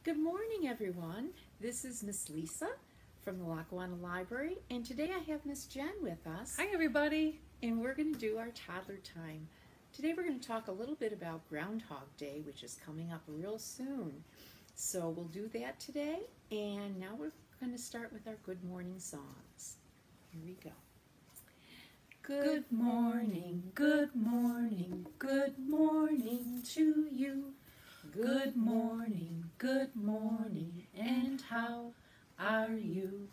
Good morning, everyone. This is Miss Lisa from the Lackawanna Library, and today I have Miss Jen with us. Hi, everybody. And we're going to do our toddler time. Today we're going to talk a little bit about Groundhog Day, which is coming up real soon. So we'll do that today, and now we're going to start with our good morning songs. Here we go. Good morning, good morning, good morning to you. Good morning, and how are you?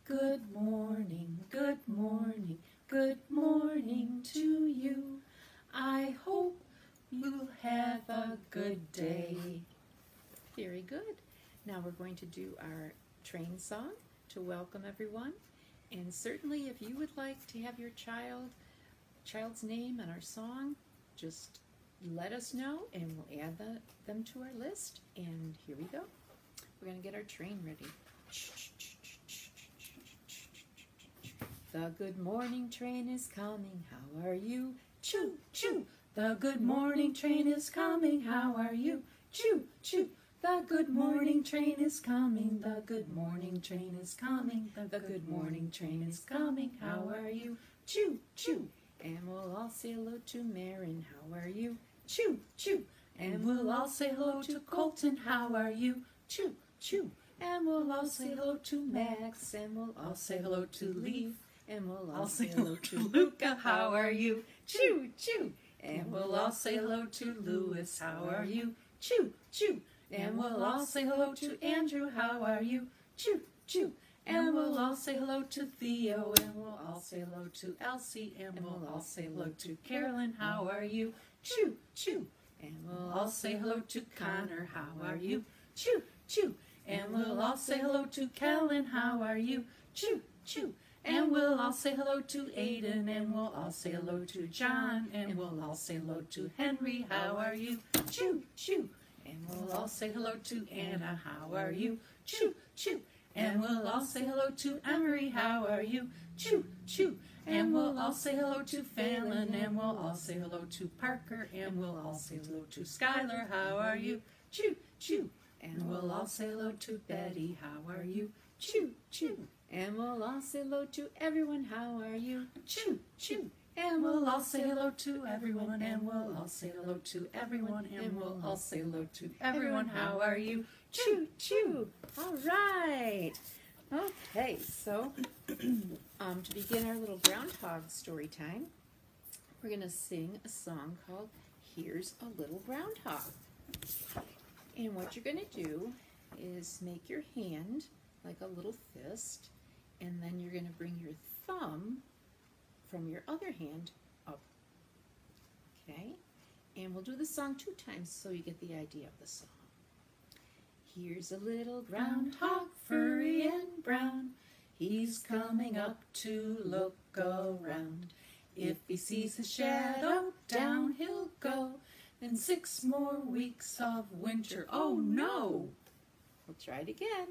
Good morning, good morning, good morning to you. I hope you have a good day. Very good. Now we're going to do our train song to welcome everyone. And certainly if you would like to have your child's name in our song, just let us know and we'll add them to our list. And here we go. We're going to get our train ready. The good morning train is coming, how are you? Choo, choo. The good morning train is coming, how are you? Choo, choo. The good morning train is coming, the good morning train is coming, the good morning train is coming, how are you? Choo, choo. And we'll all say hello to Marin, how are you? Choo, choo. And we'll all say hello to Colton, how are you? Choo, choo. And we'll all say hello to Max, and we'll all say hello to Leaf, and we'll all say hello to Luca, how are you? Choo, choo. And we'll all say hello to Louis, how are you? Choo, choo. And we'll all say hello to Andrew, how are you? Choo, choo. And we'll all say hello to Theo, and we'll all say hello to Elsie, and we'll all say hello to Carolyn, how are you? Choo, choo. And we'll all say hello to Connor, how are you? Choo, choo. And we'll all say hello to Kellen, how are you? Choo, choo. And we'll all say hello to Aiden, and we'll all say hello to John, and we'll all say hello to Henry, how are you? Choo, choo. And we'll all say hello to Anna, how are you? Choo, choo. And we'll all say hello to Emery, how are you? Choo, choo. And we'll all say hello to Fallon, and we'll all say hello to Parker, and we'll all say hello to Skylar, how are you? Choo, choo. And we'll all say hello to Betty, how are you? Choo, choo. And we'll all say hello to everyone, how are you? Choo, choo. And we'll all say hello to everyone, and we'll all say hello to everyone, and we'll all say hello to everyone, how are you? Choo, choo. All right. Okay, so to begin our little groundhog story time, we're going to sing a song called Here's a Little Groundhog. And what you're going to do is make your hand like a little fist, and then you're going to bring your thumb from your other hand up. Okay? And we'll do the song 2 times so you get the idea of the song. Here's a little groundhog, furry and brown. He's coming up to look around. If he sees his shadow, down he'll go. Then 6 more weeks of winter, oh no! We'll try it again.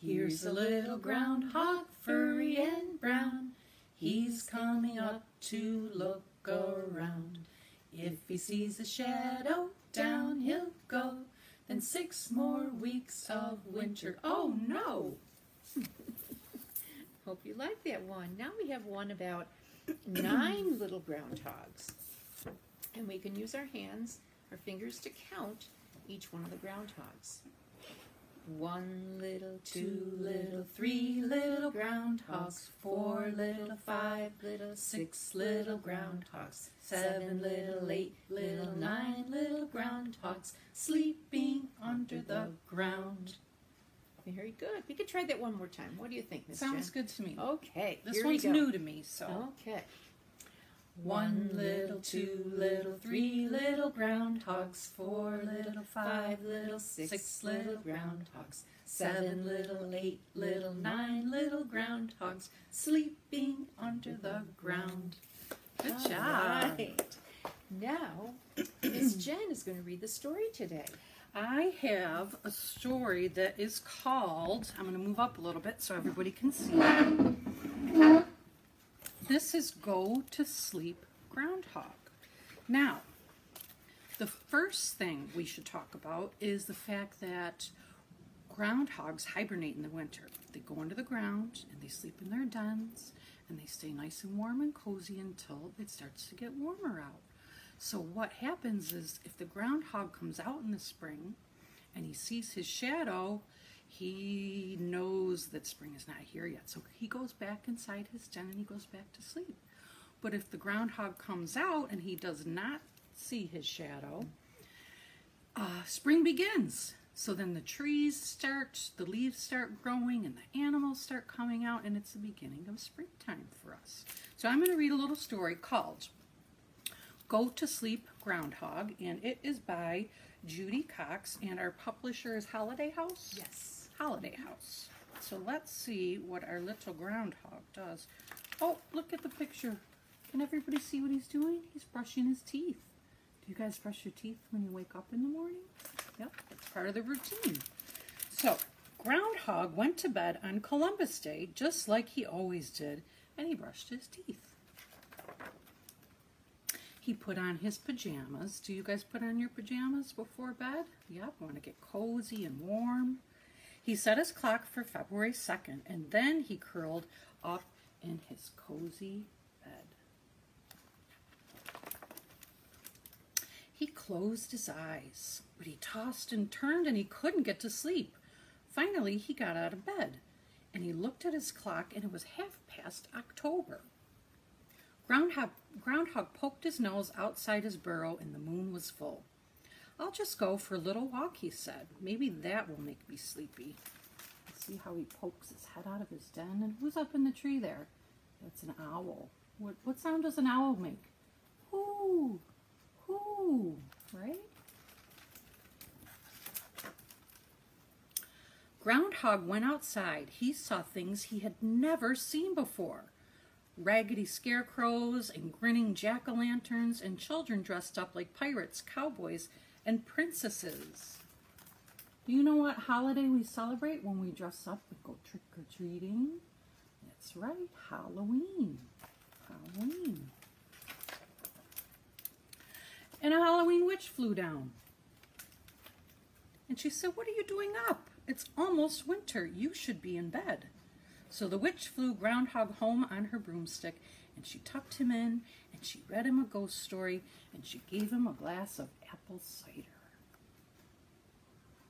Here's a little groundhog, furry and brown. He's coming up to look around. If he sees a shadow, down he'll go. Then 6 more weeks of winter, oh no! Hope you like that one. Now we have one about 9 little groundhogs. And we can use our hands, our fingers to count each one of the groundhogs. 1 little, 2 little, 3 little groundhogs, 4 little, 5 little, 6 little groundhogs, 7 little, 8 little, 9 little groundhogs, sleeping under the ground. Very good. We could try that one more time. What do you think, Miss Jen? Sounds good to me. Okay, this one's new to me, so. Okay. 1 little, 2 little, 3 little groundhogs, 4 little, 5 little, 6 little groundhogs, 7 little, 8 little, 9 little groundhogs, sleeping under the ground. Good job. Right. Now, Miss Jen is going to read the story today. I have a story that is called, I'm going to move up a little bit so everybody can see. This is Go to Sleep Groundhog. Now, The first thing we should talk about is the fact that groundhogs hibernate in the winter. They go into the ground and they sleep in their dens and they stay nice and warm and cozy until it starts to get warmer out. So what happens is if the groundhog comes out in the spring and he sees his shadow, he knows that spring is not here yet. So he goes back inside his den and he goes back to sleep. But if the groundhog comes out and he does not see his shadow, spring begins. So then the trees start, the leaves start growing and the animals start coming out, and it's the beginning of springtime for us. So I'm going to read a little story called Go to Sleep Groundhog, and it is by Judy Cox, and our publisher is Holiday House? Yes. Holiday House. So let's see what our little groundhog does. Oh, look at the picture. Can everybody see what he's doing? He's brushing his teeth. Do you guys brush your teeth when you wake up in the morning? Yep, it's part of the routine. So, Groundhog went to bed on Columbus Day just like he always did, and he brushed his teeth. He put on his pajamas. Do you guys put on your pajamas before bed? Yep, want to get cozy and warm. He set his clock for February 2nd, and then he curled up in his cozy bed. He closed his eyes, but he tossed and turned and he couldn't get to sleep. Finally, he got out of bed, and he looked at his clock, and it was 1/2 October. Groundhog poked his nose outside his burrow, and the moon was full. I'll just go for a little walk, he said. Maybe that will make me sleepy. Let's see how he pokes his head out of his den. And who's up in the tree there? It's an owl. What sound does an owl make? Hoo, hoo, right? Groundhog went outside. He saw things he had never seen before. Raggedy scarecrows and grinning jack-o'-lanterns and children dressed up like pirates, cowboys, and princesses. Do you know what holiday we celebrate when we dress up and go trick-or-treating? That's right, Halloween. Halloween. And a Halloween witch flew down. And she said, "What are you doing up? It's almost winter. You should be in bed." So the witch flew Groundhog home on her broomstick, and she tucked him in, and she read him a ghost story, and she gave him a glass of apple cider.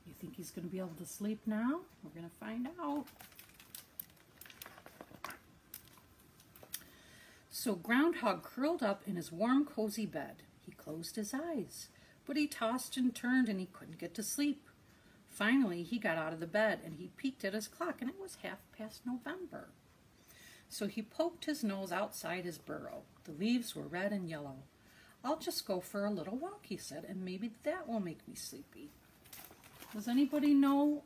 You think he's going to be able to sleep now? We're going to find out. So Groundhog curled up in his warm, cozy bed. He closed his eyes, but he tossed and turned, and he couldn't get to sleep. Finally, he got out of the bed, and he peeked at his clock, and it was 1/2 November. So he poked his nose outside his burrow. The leaves were red and yellow. I'll just go for a little walk, he said, and maybe that will make me sleepy. Does anybody know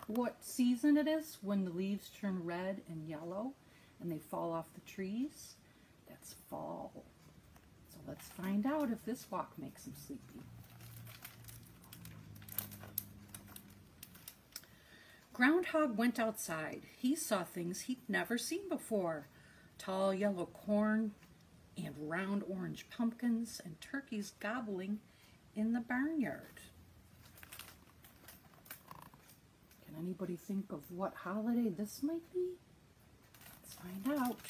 what season it is when the leaves turn red and yellow and they fall off the trees? That's fall. So let's find out if this walk makes him sleepy. Groundhog went outside. He saw things he'd never seen before. Tall yellow corn and round orange pumpkins and turkeys gobbling in the barnyard. Can anybody think of what holiday this might be? Let's find out.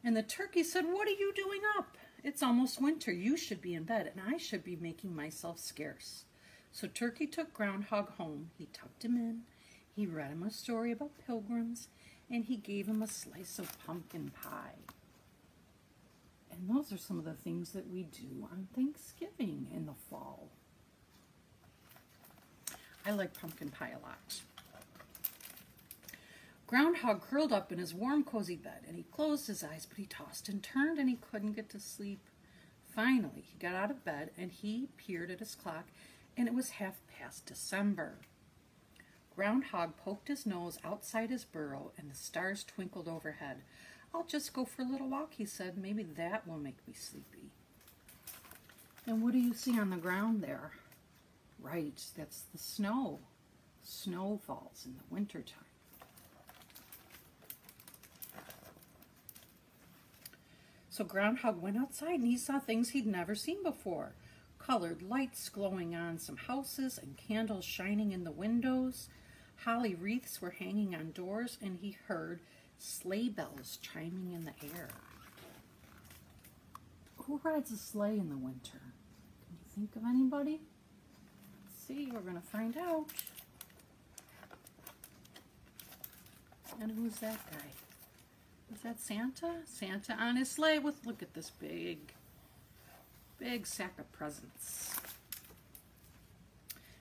And the turkey said, "What are you doing up? It's almost winter. You should be in bed, and I should be making myself scarce." So Turkey took Groundhog home. He tucked him in. He read him a story about pilgrims, and he gave him a slice of pumpkin pie. And those are some of the things that we do on Thanksgiving in the fall. I like pumpkin pie a lot. Groundhog curled up in his warm, cozy bed, and he closed his eyes, but he tossed and turned, and he couldn't get to sleep. Finally, he got out of bed, and he peered at his clock, and it was 1/2 December. Groundhog poked his nose outside his burrow, and the stars twinkled overhead. I'll just go for a little walk, he said. Maybe that will make me sleepy. And what do you see on the ground there? Right, that's the snow. Snow falls in the wintertime. So Groundhog went outside and he saw things he'd never seen before. Colored lights glowing on some houses and candles shining in the windows. Holly wreaths were hanging on doors, and he heard sleigh bells chiming in the air. Who rides a sleigh in the winter? Can you think of anybody? Let's see, we're going to find out. And who's that guy? Is that Santa? Santa on his sleigh with, look at this big sack of presents.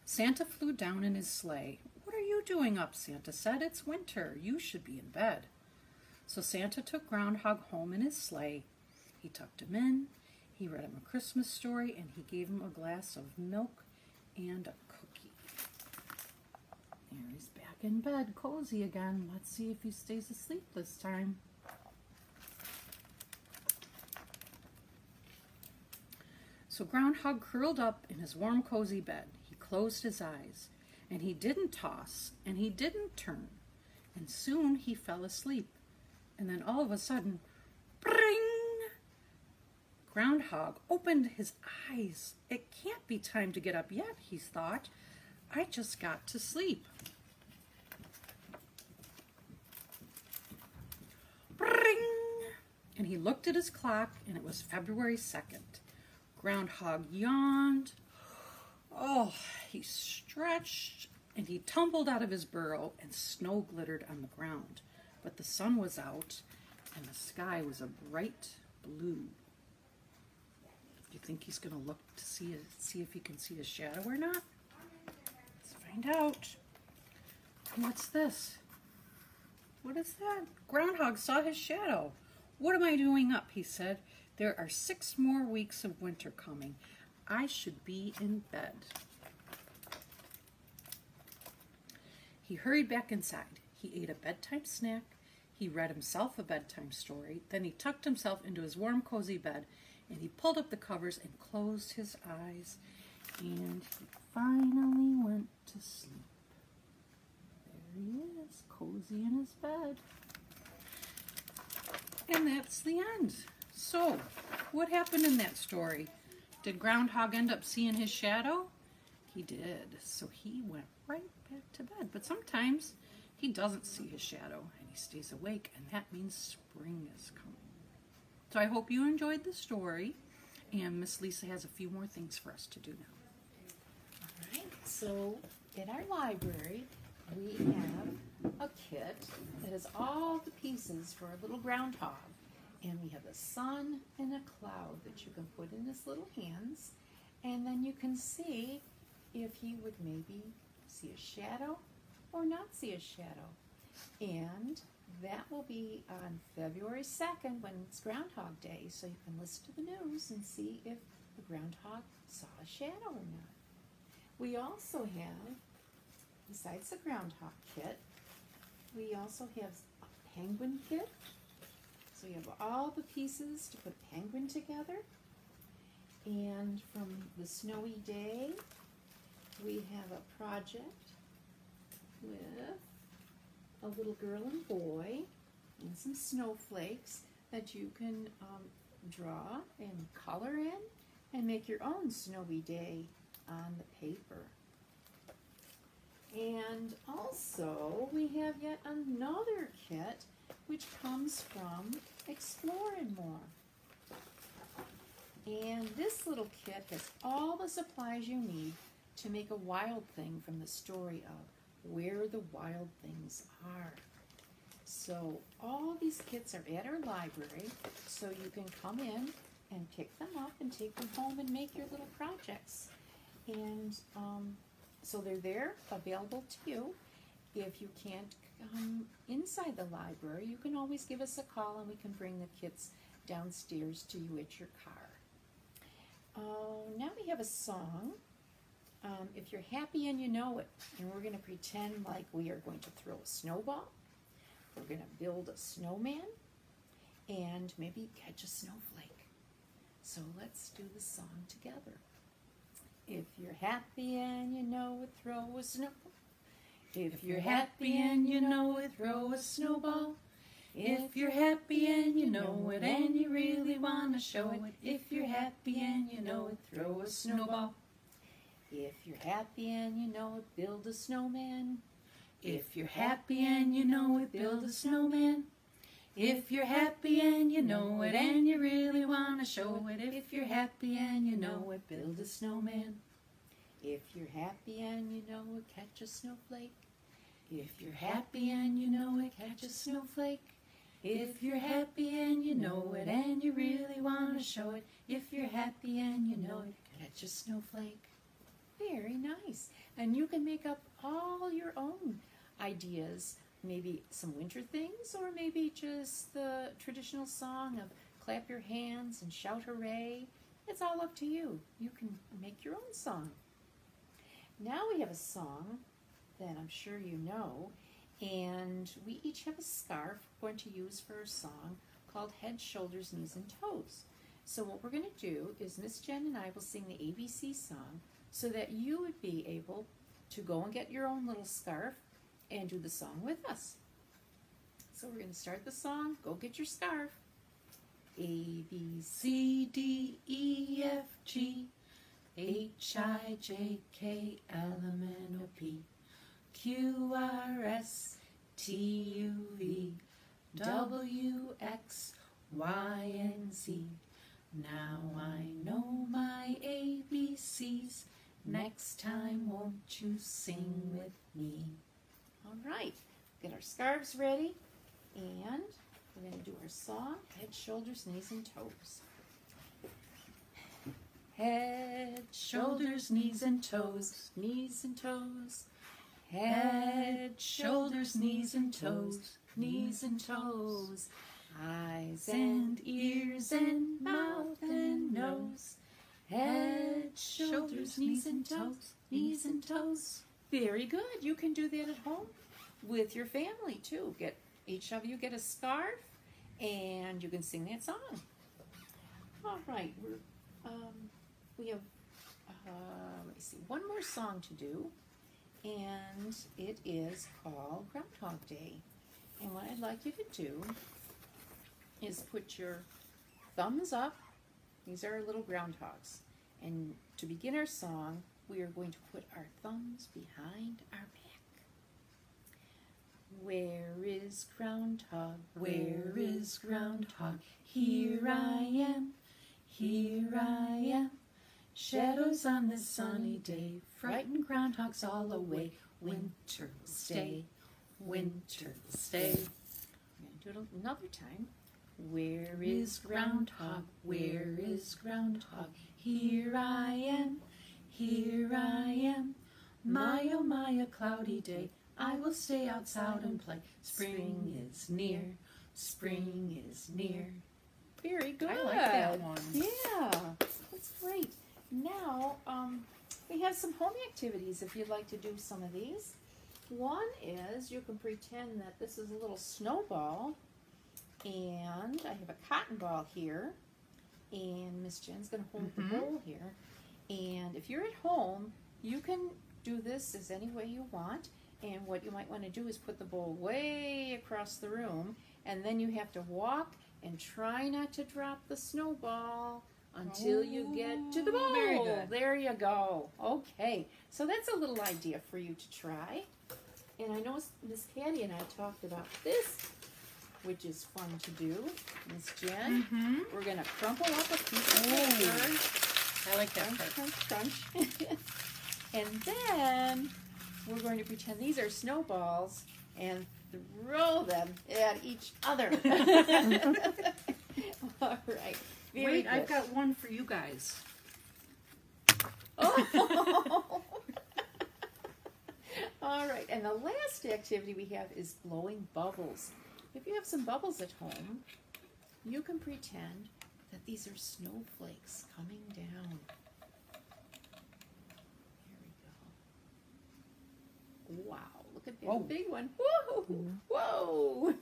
Santa flew down in his sleigh. What are you doing up? Santa said. It's winter. You should be in bed. So Santa took Groundhog home in his sleigh. He tucked him in. He read him a Christmas story, and he gave him a glass of milk and a cookie. There he's back in bed, cozy again. Let's see if he stays asleep this time. So Groundhog curled up in his warm, cozy bed. He closed his eyes, and he didn't toss, and he didn't turn, and soon he fell asleep. And then all of a sudden, bring! Groundhog opened his eyes. It can't be time to get up yet, he thought. I just got to sleep. Bring! And he looked at his clock, and it was February 2nd. Groundhog yawned. Oh, he stretched, and he tumbled out of his burrow, and snow glittered on the ground. But the sun was out, and the sky was a bright blue. Do you think he's going to look to see if he can see his shadow or not? Let's find out. What's this? What is that? Groundhog saw his shadow. What am I doing up? He said. There are 6 more weeks of winter coming. I should be in bed. He hurried back inside. He ate a bedtime snack. He read himself a bedtime story. Then he tucked himself into his warm, cozy bed, and he pulled up the covers and closed his eyes. And he finally went to sleep. There he is, cozy in his bed. And that's the end. So, what happened in that story? Did Groundhog end up seeing his shadow? He did. So he went right back to bed. But sometimes he doesn't see his shadow and he stays awake, and that means spring is coming. So I hope you enjoyed the story, and Miss Lisa has a few more things for us to do now. All right, so in our library, we have a kit that has all the pieces for a little groundhog. And we have a sun and a cloud that you can put in his little hands, and then you can see if he would maybe see a shadow or not see a shadow. And that will be on February 2nd when it's Groundhog Day, so you can listen to the news and see if the groundhog saw a shadow or not. We also have, besides the groundhog kit, we also have a penguin kit. So you have all the pieces to put a penguin together. And from the snowy day, we have a project with a little girl and boy and some snowflakes that you can draw and color in and make your own snowy day on the paper. And also, we have yet another kit which comes from Explore and More. And this little kit has all the supplies you need to make a wild thing from the story of Where the Wild Things Are. So all these kits are at our library, so you can come in and pick them up and take them home and make your little projects. And so they're there, available to you. If you can't come inside the library, you can always give us a call and we can bring the kits downstairs to you at your car. Now we have a song, If You're Happy and You Know It, and we're going to pretend like we are going to throw a snowball, we're going to build a snowman, and maybe catch a snowflake. So let's do the song together. If you're happy and you know it, throw a snowball. If you're happy and you know it, throw a snowball. If you're happy and you know it, and you really want to show it, if you're happy and you know it, throw a snowball. If you're happy and you know it, build a snowman. If you're happy and you know it, build a snowman. If you're happy and you know it, and you really want to show it, if you're happy and you know it, build a snowman. If you're happy and you know it, catch a snowflake. If you're happy and you know it, catch a snowflake. If you're happy and you know it, and you really want to show it, if you're happy and you know it, catch a snowflake. Very nice. And you can make up all your own ideas, maybe some winter things, or maybe just the traditional song of clap your hands and shout hooray. It's all up to you. You can make your own song. Now we have a song that I'm sure you know, and we each have a scarf we're going to use for our song called Head, Shoulders, Knees, and Toes. So what we're going to do is Miss Jen and I will sing the ABC song so that you would be able to go and get your own little scarf and do the song with us. So we're going to start the song. Go get your scarf. A, B, C, D, E, F, G, H, I, J, K, L, M, N, O, P, Q, R, S, T, U, V, W, X, Y, and Z. Now I know my ABCs. Next time won't you sing with me? All right, get our scarves ready, and we're going to do our song, Head, Shoulders, Knees, and Toes. Head, shoulders, knees, and toes, knees and toes. Head, shoulders, knees, and toes, knees and toes. Eyes and ears and mouth and nose. Head, shoulders, knees, and toes, knees and toes. Very good. You can do that at home with your family too. Each of you get a scarf, and you can sing that song. All right, we have let me see, one more song to do, and it is called Groundhog Day. And what I'd like you to do is put your thumbs up. These are our little groundhogs. And to begin our song, we are going to put our thumbs behind our back. Where is Groundhog? Where is Groundhog? Here I am, here I am. Shadows on this sunny day, frightened groundhogs all away. Winter will stay, winter will stay. We're going to do it another time. Where is Groundhog? Where is Groundhog? Here I am, here I am. My oh my, a cloudy day. I will stay outside and play. Spring is near, spring is near. Very good. I like that one. Yeah, that's great. Now, we have some home activities if you'd like to do some of these. One is you can pretend that this is a little snowball, and I have a cotton ball here, and Miss Jen's going to hold the bowl here. And if you're at home, you can do this as any way you want, and what you might want to do is put the bowl way across the room, and then you have to walk and try not to drop the snowball until you get to the bowl. Very good. There you go. Okay, so that's a little idea for you to try. And I know Miss Patty and I talked about this, which is fun to do. Miss Jen, we're going to crumple up a piece of paper. I like that part. Crunch, crunch. And then we're going to pretend these are snowballs and throw them at each other. All right. Wait, I've got one for you guys. Oh. All right, and the last activity we have is blowing bubbles. If you have some bubbles at home, you can pretend that these are snowflakes coming down. Here we go. Wow, look at that big one. Whoa! Whoa!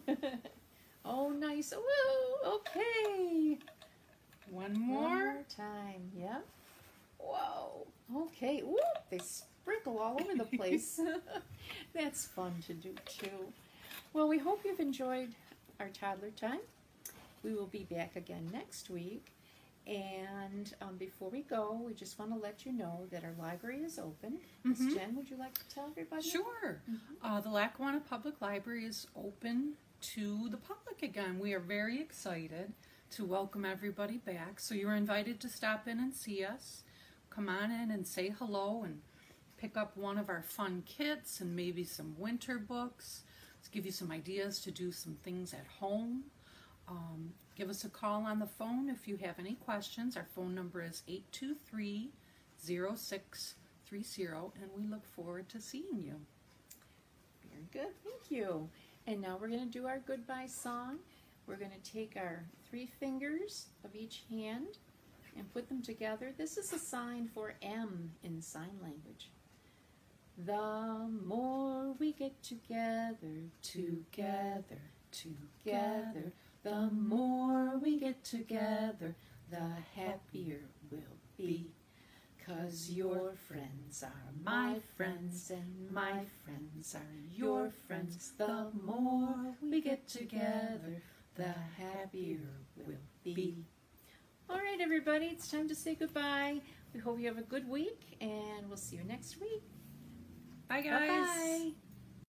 Oh, nice. Whoa! Okay. One more time. Yep. Whoa. Okay. Whoop! They sprinkle all over the place. That's fun to do too. Well, we hope you've enjoyed our toddler time. We will be back again next week. And before we go, we just want to let you know that our library is open. Miss Jen, would you like to tell everybody? Sure. The Lackawanna Public Library is open to the public again. We are very excited to welcome everybody back. So you're invited to stop in and see us. Come on in and say hello and pick up one of our fun kits and maybe some winter books. Let's give you some ideas to do some things at home. Give us a call on the phone if you have any questions. Our phone number is 823-0630, and we look forward to seeing you. Very good, thank you. And now we're going to do our goodbye song. We're going to take our 3 fingers of each hand and put them together. This is a sign for M in sign language. The more we get together, together, together, the more we get together, the happier we'll be. 'Cause your friends are my friends and my friends are your friends. The more we get together, the happier we'll be. All right, everybody, it's time to say goodbye. We hope you have a good week, and we'll see you next week. Bye, guys. Bye-bye.